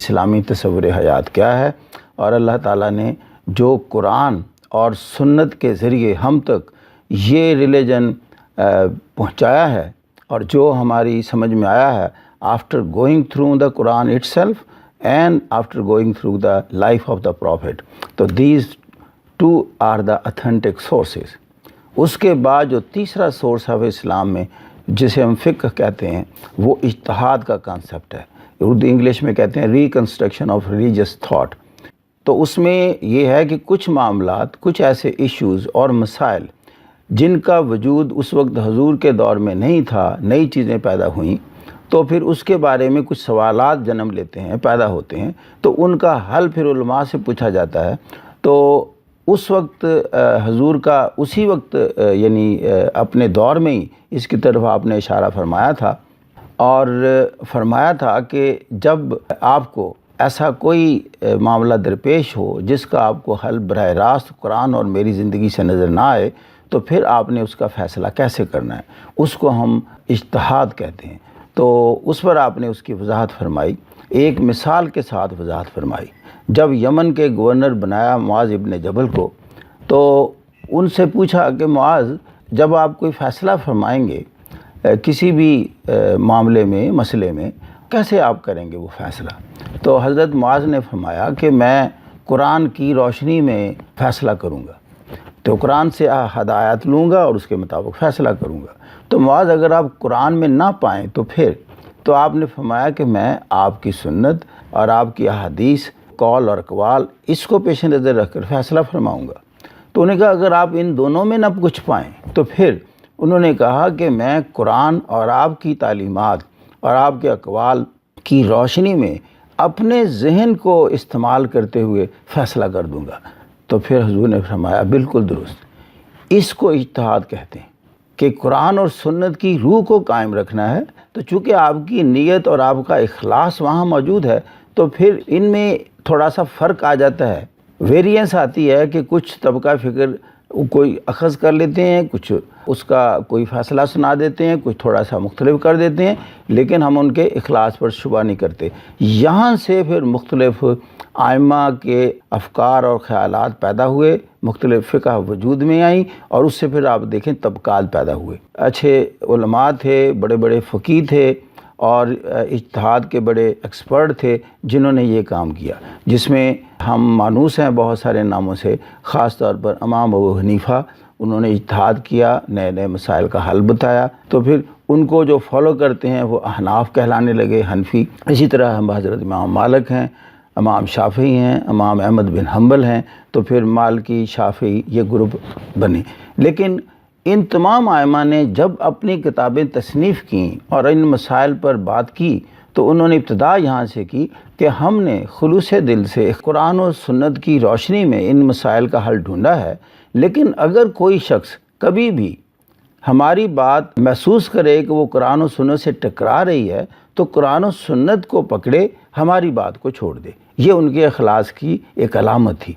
اسلامی تصور حیات کیا ہے، اور اللہ تعالیٰ نے جو قرآن اور سنت کے ذریعے ہم تک یہ ریلیجن پہنچایا ہے اور جو ہماری سمجھ میں آیا ہے after going through the Quran itself and after going through the life of the prophet, تو these two are the authentic sources. اس کے بعد جو تیسرا سورس ہے اسلام میں جسے ہم فقہ کہتے ہیں، وہ اجتہاد کا کانسیپٹ ہے، اردو انگلش میں کہتے ہیں ریکنسٹرکشن آف ریلیجس تھاٹ۔ تو اس میں یہ ہے کہ کچھ معاملات، کچھ ایسے ایشوز اور مسائل جن کا وجود اس وقت حضور کے دور میں نہیں تھا، نئی چیزیں پیدا ہوئیں، تو پھر اس کے بارے میں کچھ سوالات جنم لیتے ہیں، پیدا ہوتے ہیں، تو ان کا حل پھر علماء سے پوچھا جاتا ہے۔ تو اس وقت حضور کا اسی وقت یعنی اپنے دور میں ہی اس کی طرف آپ نے اشارہ فرمایا تھا، اور فرمایا تھا کہ جب آپ کو ایسا کوئی معاملہ درپیش ہو جس کا آپ کو حل براہ راست قرآن اور میری زندگی سے نظر نہ آئے، تو پھر آپ نے اس کا فیصلہ کیسے کرنا ہے، اس کو ہم اجتہاد کہتے ہیں۔ تو اس پر آپ نے اس کی وضاحت فرمائی، ایک مثال کے ساتھ وضاحت فرمائی۔ جب یمن کے گورنر بنایا معاذ ابن جبل کو، تو ان سے پوچھا کہ معاذ، جب آپ کوئی فیصلہ فرمائیں گے کسی بھی معاملے میں، مسئلے میں، کیسے آپ کریں گے وہ فیصلہ؟ تو حضرت معاذ نے فرمایا کہ میں قرآن کی روشنی میں فیصلہ کروں گا، تو قرآن سے ہدایت لوں گا اور اس کے مطابق فیصلہ کروں گا۔ تو معاذ، اگر آپ قرآن میں نہ پائیں تو پھر؟ تو آپ نے فرمایا کہ میں آپ کی سنت اور آپ کی احادیث، قول اور اقوال، اس کو پیش نظر رکھ کر فیصلہ فرماؤں گا۔ تو انہوں نے کہا اگر آپ ان دونوں میں نہ کچھ پائیں تو پھر؟ انہوں نے کہا کہ میں قرآن اور آپ کی تعلیمات اور آپ کے اقوال کی روشنی میں اپنے ذہن کو استعمال کرتے ہوئے فیصلہ کر دوں گا۔ تو پھر حضور نے فرمایا بالکل درست، اس کو اجتہاد کہتے ہیں کہ قرآن اور سنت کی روح کو قائم رکھنا ہے۔ تو چونکہ آپ کی نیت اور آپ کا اخلاص وہاں موجود ہے، تو پھر ان میں تھوڑا سا فرق آ جاتا ہے، ویریئنس آتی ہے کہ کچھ طبقہ فکر کوئی اخذ کر لیتے ہیں، کچھ اس کا کوئی فیصلہ سنا دیتے ہیں، کچھ تھوڑا سا مختلف کر دیتے ہیں، لیکن ہم ان کے اخلاص پر شبہ نہیں کرتے۔ یہاں سے پھر مختلف ائمہ کے افکار اور خیالات پیدا ہوئے، مختلف فقہ وجود میں آئیں، اور اس سے پھر آپ دیکھیں طبقات پیدا ہوئے۔ اچھے علماء تھے، بڑے بڑے فقیہ تھے، اور اجتہاد کے بڑے ایکسپرٹ تھے جنہوں نے یہ کام کیا، جس میں ہم مانوس ہیں بہت سارے ناموں سے، خاص طور پر امام ابو حنیفہ، انہوں نے اجتہاد کیا، نئے نئے مسائل کا حل بتایا، تو پھر ان کو جو فالو کرتے ہیں وہ احناف کہلانے لگے، حنفی۔ اسی طرح ہم حضرت امام مالک ہیں، امام شافعی ہیں، امام احمد بن حنبل ہیں، تو پھر مالکی، شافعی، یہ گروپ بنے۔ لیکن ان تمام ائمہ نے جب اپنی کتابیں تصنیف کیں اور ان مسائل پر بات کی، تو انہوں نے ابتدا یہاں سے کی کہ ہم نے خلوص دل سے قرآن و سنت کی روشنی میں ان مسائل کا حل ڈھونڈا ہے، لیکن اگر کوئی شخص کبھی بھی ہماری بات محسوس کرے کہ وہ قرآن و سنت سے ٹکرا رہی ہے، تو قرآن و سنت کو پکڑے، ہماری بات کو چھوڑ دے۔ یہ ان کے اخلاص کی ایک علامت تھی۔